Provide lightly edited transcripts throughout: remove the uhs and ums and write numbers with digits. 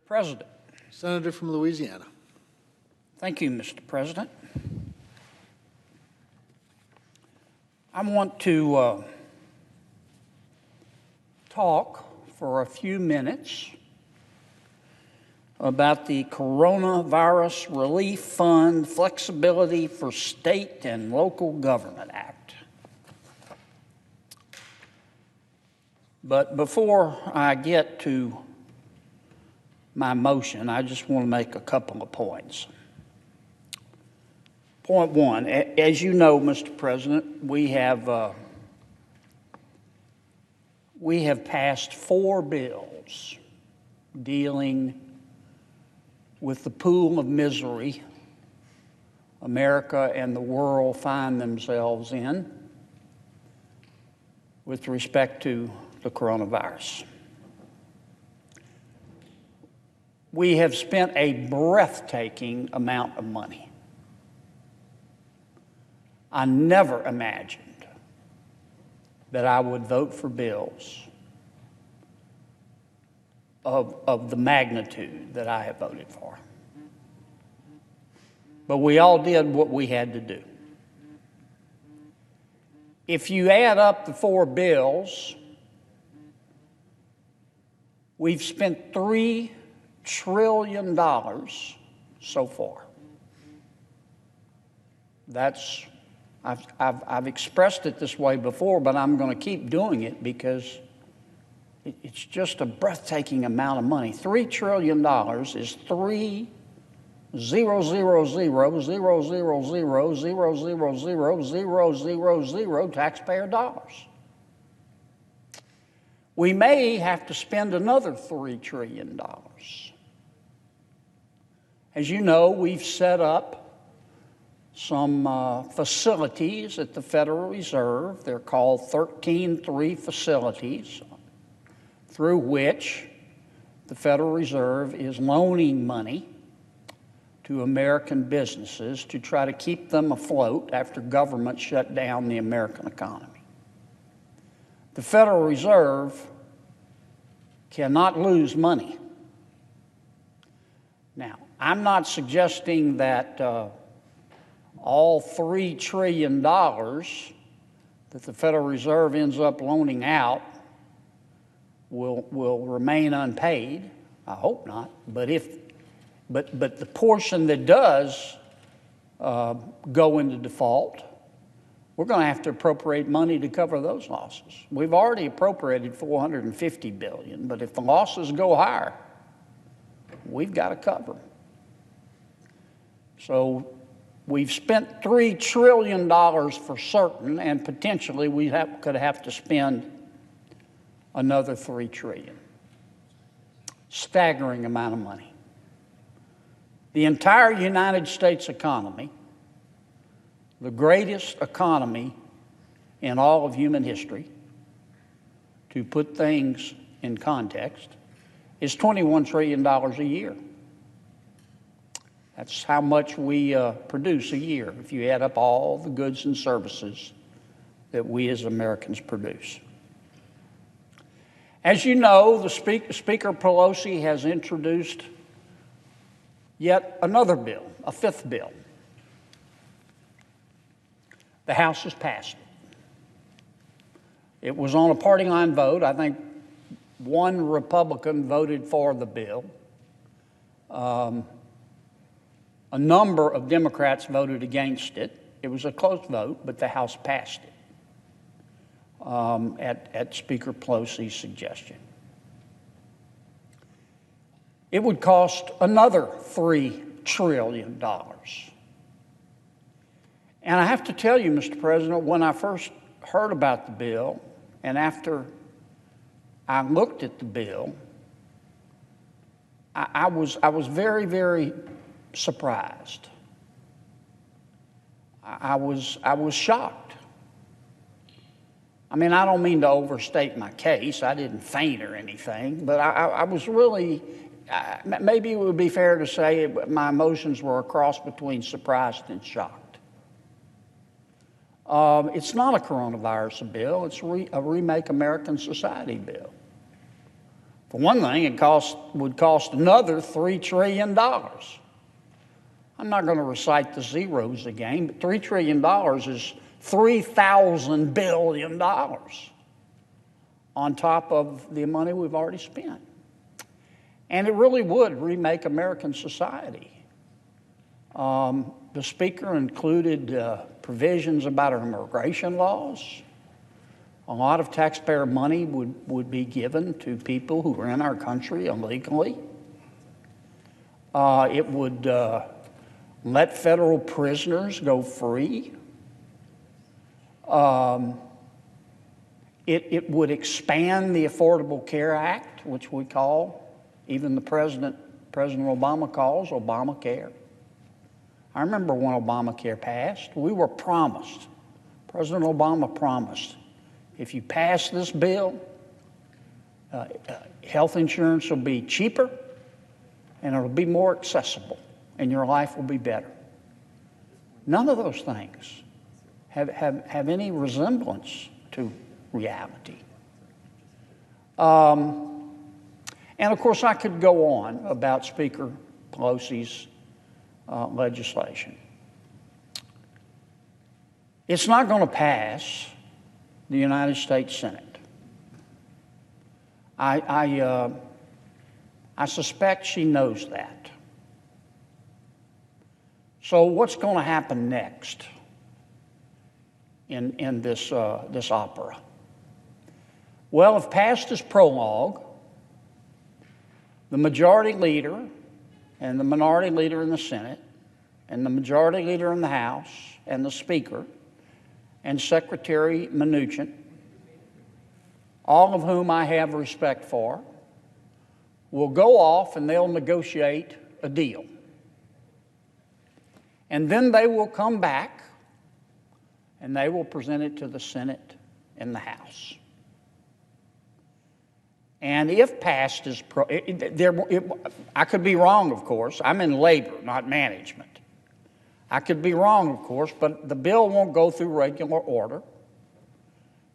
President. Senator from Louisiana. Thank you, Mr. President. I want to talk for a few minutes about the Coronavirus Relief Fund Flexibility for State and Local Government Act. But before I get to my motion, I just want to make a couple of points. Point one, as you know, Mr. President, we have passed 4 bills dealing with the pool of misery America and the world find themselves in with respect to the coronavirus. We have spent a breathtaking amount of money. I never imagined that I would vote for bills of the magnitude that I have voted for. But we all did what we had to do. If you add up the 4 bills, we've spent $3 trillion so far. I've expressed it this way before, but I'm going to keep doing it because it's just a breathtaking amount of money. $3 trillion is 3 0 0 0 0 0 0 0 0 0 0 0 taxpayer dollars. We may have to spend another $3 trillion. As you know, we've set up some facilities at the Federal Reserve. They're called 13-3 facilities, through which the Federal Reserve is loaning money to American businesses to try to keep them afloat after government shut down the American economy. The Federal Reserve cannot lose money. Now, I'm not suggesting that all $3 trillion that the Federal Reserve ends up loaning out will remain unpaid. I hope not. But the portion that does go into default, we're going to have to appropriate money to cover those losses. We've already appropriated $450 billion, but if the losses go higher, we've got to cover them. So we've spent $3 trillion for certain, and potentially we could have to spend another $3 trillion. Staggering amount of money. The entire United States economy, the greatest economy in all of human history, to put things in context, is $21 trillion a year. That's how much we produce a year, if you add up all the goods and services that we as Americans produce. As you know, the Speaker Pelosi has introduced yet another bill, a 5th bill. The House has passed it. It was on a party line vote. I think one Republican voted for the bill. A number of Democrats voted against it. It was a close vote, but the House passed it at Speaker Pelosi's suggestion. It would cost another $3 trillion. And I have to tell you, Mr. President, when I first heard about the bill, and after I looked at the bill, I was very, very surprised. I was shocked. I mean, I don't mean to overstate my case. I didn't faint or anything, but I was really, maybe it would be fair to say my emotions were a cross between surprised and shocked. It's not a coronavirus bill. It's a Remake American Society bill. For one thing, it would cost another $3 trillion. I'm not going to recite the zeros again, but $3 trillion is $3,000 billion on top of the money we've already spent. And it really would remake American society. The Speaker included provisions about our immigration laws. A lot of taxpayer money would be given to people who are in our country illegally. It would let federal prisoners go free. It would expand the Affordable Care Act, which we call, even President Obama calls Obamacare. I remember when Obamacare passed, we were promised, President Obama promised, if you pass this bill, health insurance will be cheaper and it'll be more accessible and your life will be better. None of those things have any resemblance to reality. And of course, I could go on about Speaker Pelosi's legislation. It's not going to pass the United States Senate. I suspect she knows that. So what's going to happen next in this opera? Well, if passed as prologue, the majority leader and the minority leader in the Senate and the majority leader in the House and the Speaker and Secretary Mnuchin, all of whom I have respect for, will go off and they'll negotiate a deal. And then they will come back and they will present it to the Senate and the House. And if passed as I could be wrong, of course. I'm in labor, not management. I could be wrong, of course, but the bill won't go through regular order.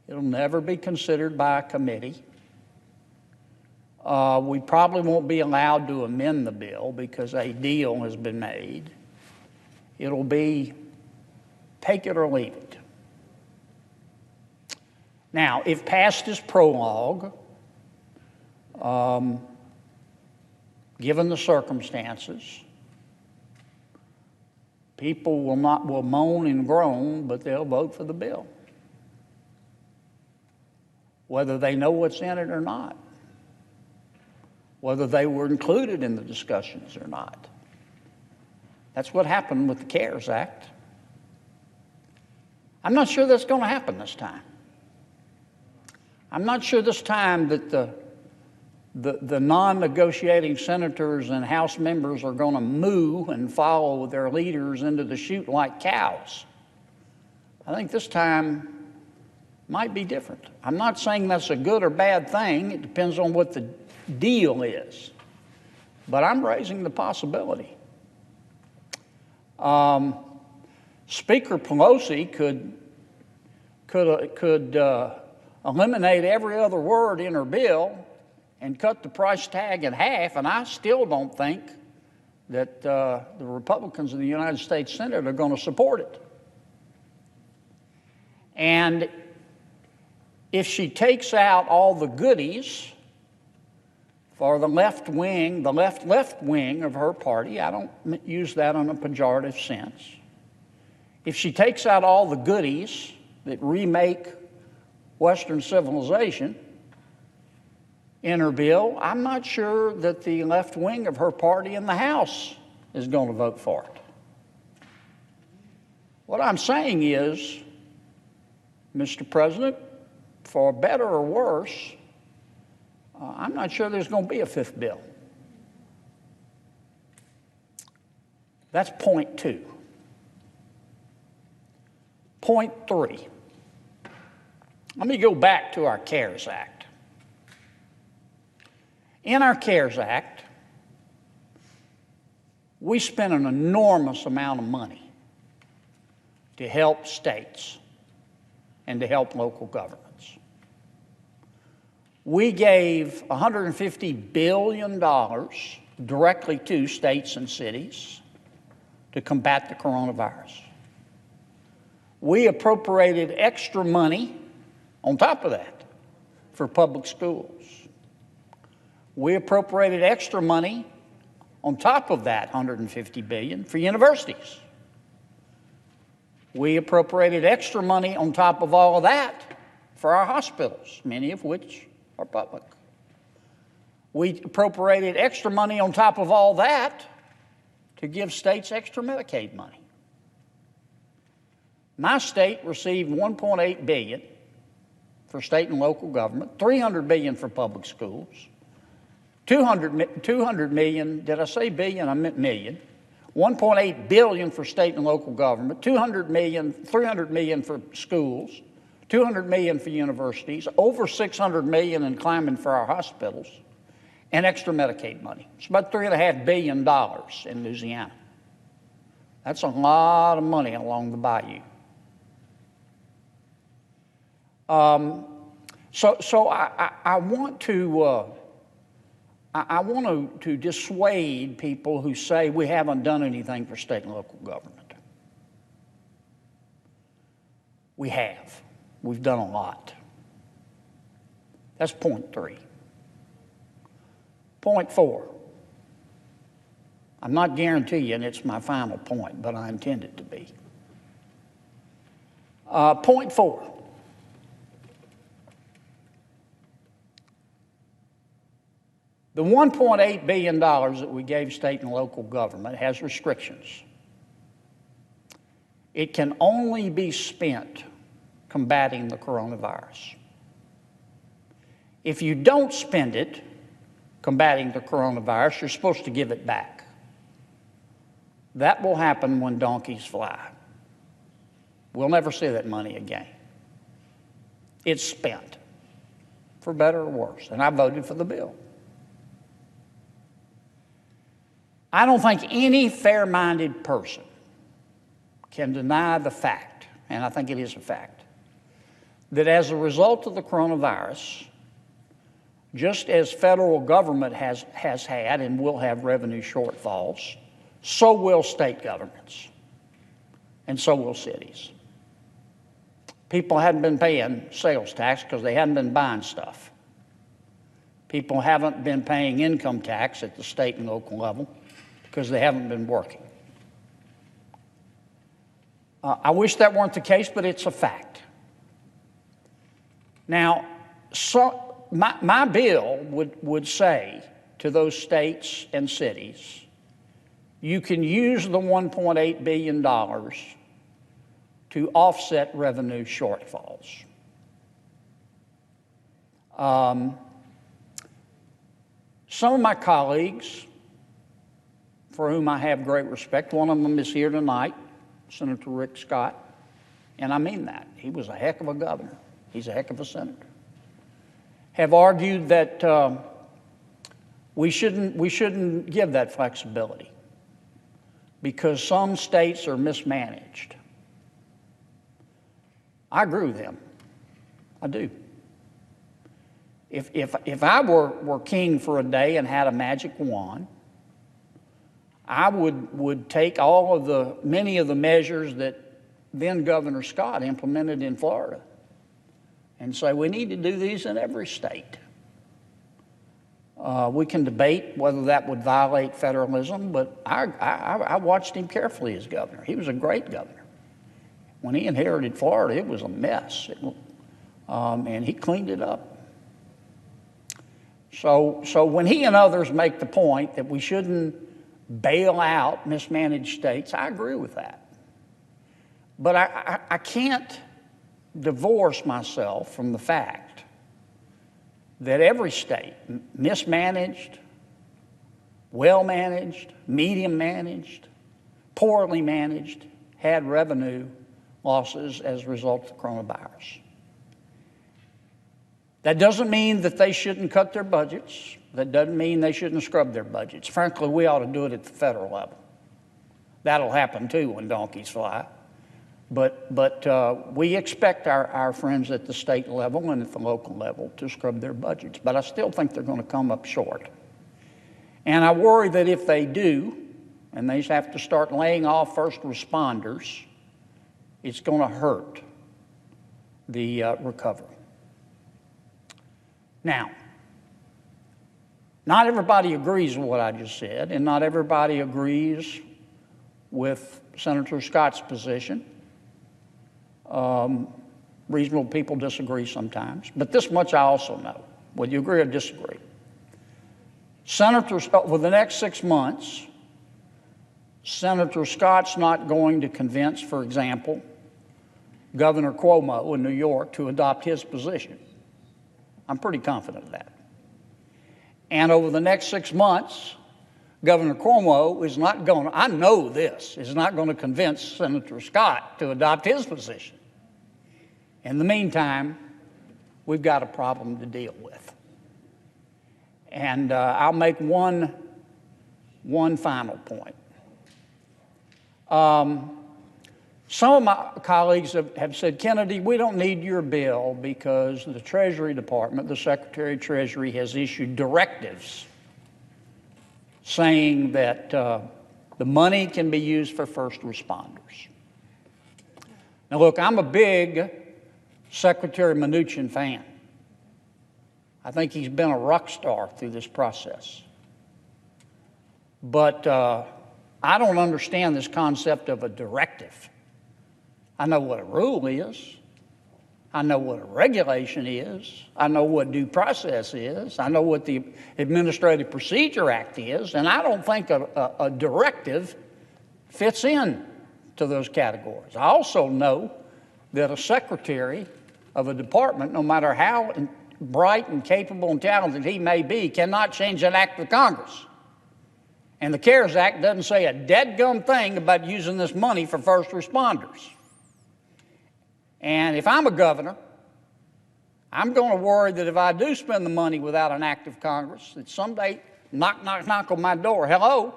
It'll never be considered by a committee. We probably won't be allowed to amend the bill because a deal has been made. It'll be take it or leave it. Now, if passed as prologue, given the circumstances, people will moan and groan, but they'll vote for the bill, whether they know what's in it or not, whether they were included in the discussions or not. That's what happened with the CARES Act. I'm not sure that's going to happen this time. I'm not sure this time that the non-negotiating senators and House members are going to moo and follow their leaders into the chute like cows. I think this time might be different. I'm not saying that's a good or bad thing. It depends on what the deal is. But I'm raising the possibility. Speaker Pelosi could eliminate every other word in her bill and cut the price tag in half, and I still don't think that the Republicans in the United States Senate are going to support it. And if she takes out all the goodies for the left wing of her party, I don't use that in a pejorative sense. If she takes out all the goodies that remake Western civilization in her bill, I'm not sure that the left wing of her party in the House is going to vote for it. What I'm saying is, Mr. President, for better or worse, I'm not sure there's going to be a fifth bill. That's point two. Point three. Let me go back to our CARES Act. In our CARES Act, we spent an enormous amount of money to help states and to help local governments. We gave $150 billion directly to states and cities to combat the coronavirus. We appropriated extra money on top of that for public schools. We appropriated extra money on top of that $150 billion for universities. We appropriated extra money on top of all of that for our hospitals, many of which are public. We appropriated extra money on top of all that to give states extra Medicaid money. My state received $1.8 billion for state and local government, $300 billion for public schools, $200 million, did I say billion? I meant million. $1.8 billion for state and local government, $300 million for schools, $200 million for universities, over $600 million in climbing for our hospitals, and extra Medicaid money. It's about $3.5 billion in Louisiana. That's a lot of money along the bayou. So I want to dissuade people who say we haven't done anything for state and local government. We have. We've done a lot. That's point 3. Point 4. I'm not guaranteeing it's my final point, but I intend it to be. Point 4. The $1.8 billion that we gave state and local government has restrictions. It can only be spent combating the coronavirus. If you don't spend it combating the coronavirus, you're supposed to give it back. That will happen when donkeys fly. We'll never see that money again. It's spent, for better or worse, and I voted for the bill. I don't think any fair-minded person can deny the fact, and I think it is a fact, that as a result of the coronavirus, just as federal government has had and will have revenue shortfalls, so will state governments, and so will cities. People hadn't been paying sales tax because they hadn't been buying stuff. People haven't been paying income tax at the state and local level because they haven't been working. I wish that weren't the case, but it's a fact. Now, my bill would say to those states and cities, you can use the $1.8 billion to offset revenue shortfalls. Some of my colleagues, for whom I have great respect, one of them is here tonight, Senator Rick Scott, and I mean that. He was a heck of a governor. He's a heck of a senator. Have argued that we shouldn't give that flexibility because some states are mismanaged. I agree with him. I do. If I were king for a day and had a magic wand, I would take many of the measures that then Governor Scott implemented in Florida and say we need to do these in every state. We can debate whether that would violate federalism, but I watched him carefully as governor. He was a great governor. When he inherited Florida, it was a mess, and he cleaned it up. So when he and others make the point that we shouldn't bail out mismanaged states, I agree with that. But I can't divorce myself from the fact that every state, mismanaged, well-managed, medium-managed, poorly managed, had revenue losses as a result of the coronavirus. That doesn't mean that they shouldn't cut their budgets. That doesn't mean they shouldn't scrub their budgets. Frankly, we ought to do it at the federal level. That'll happen too when donkeys fly. But we expect our friends at the state level and at the local level to scrub their budgets. But I still think they're going to come up short. And I worry that if they do, and they have to start laying off first responders, it's going to hurt the recovery. Now, not everybody agrees with what I just said, and not everybody agrees with Senator Scott's position. Reasonable people disagree sometimes, but this much I also know, whether you agree or disagree. Senators, for the next 6 months, Senator Scott's not going to convince, for example, Governor Cuomo in New York to adopt his position. I'm pretty confident of that. And over the next 6 months, Governor Cuomo is not going to, I know this, is not going to convince Senator Scott to adopt his position. In the meantime, we've got a problem to deal with. And I'll make one final point. Some of my colleagues have said, Kennedy, we don't need your bill because the Treasury Department, the Secretary of Treasury, has issued directives saying that the money can be used for first responders. Now, look, I'm a big Secretary Mnuchin fan. I think he's been a rock star through this process. But I don't understand this concept of a directive. I know what a rule is. I know what a regulation is. I know what due process is. I know what the Administrative Procedure Act is. And I don't think a directive fits in to those categories. I also know that a secretary of a department, no matter how bright and capable and talented he may be, cannot change an act of Congress. And the CARES Act doesn't say a deadgum thing about using this money for first responders. And if I'm a governor, I'm going to worry that if I do spend the money without an act of Congress, that someday knock, knock, knock on my door. Hello?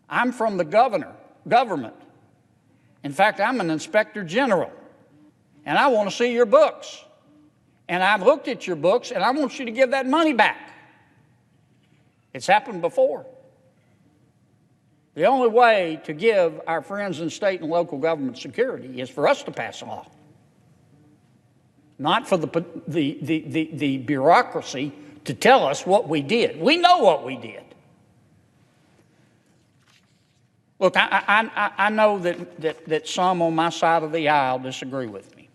I'm from the government. In fact, I'm an inspector general, and I want to see your books. And I've looked at your books, and I want you to give that money back. It's happened before. The only way to give our friends in state and local government security is for us to pass a law, not for the bureaucracy to tell us what we did. We know what we did. Look, I know that some on my side of the aisle disagree with me.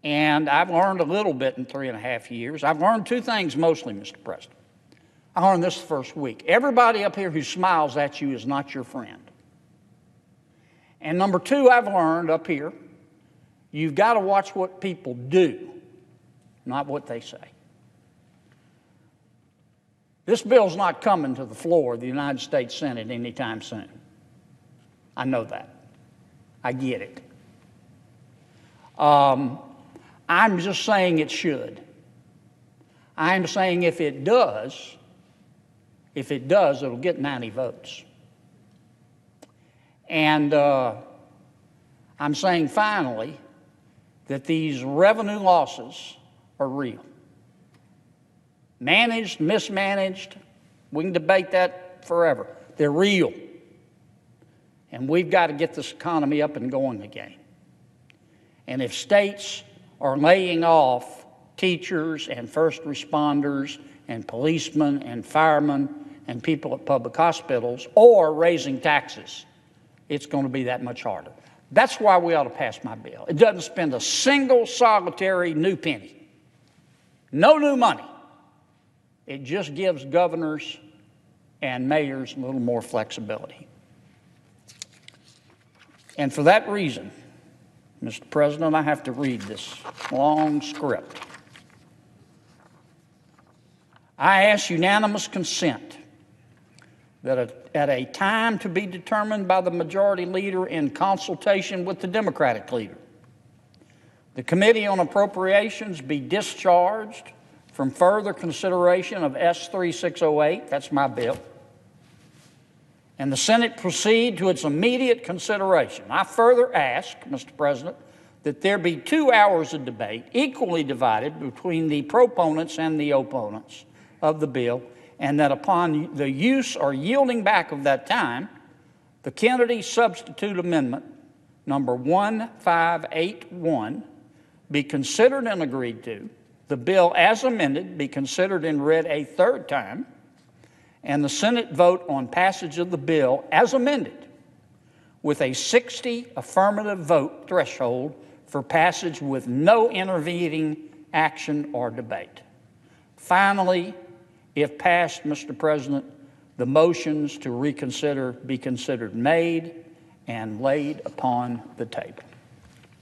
And I've learned a little bit in 3.5 years. I've learned two things mostly, Mr. President. I learned this the first week. Everybody up here who smiles at you is not your friend. And number two, I've learned up here, you've got to watch what people do, not what they say. This bill's not coming to the floor of the United States Senate anytime soon. I know that. I get it. I'm just saying it should. I'm saying if it does, it'll get 90 votes. And I'm saying finally that these revenue losses are real. Managed, mismanaged, we can debate that forever. They're real. And we've got to get this economy up and going again. And if states are laying off teachers and first responders and policemen and firemen and people at public hospitals, or raising taxes, it's going to be that much harder. That's why we ought to pass my bill. It doesn't spend a single solitary new penny. No new money. It just gives governors and mayors a little more flexibility. And for that reason, Mr. President, I have to read this long script. I ask unanimous consent that at a time to be determined by the majority leader in consultation with the Democratic leader, the Committee on Appropriations be discharged from further consideration of S. 3608, that's my bill, and the Senate proceed to its immediate consideration. I further ask, Mr. President, that there be 2 hours of debate equally divided between the proponents and the opponents of the bill, and that upon the use or yielding back of that time, the Kennedy substitute amendment number 1581 be considered and agreed to, the bill as amended be considered and read a third time, and the Senate vote on passage of the bill as amended with a 60 affirmative vote threshold for passage with no intervening action or debate. Finally, if passed, Mr. President, the motions to reconsider be considered made and laid upon the table.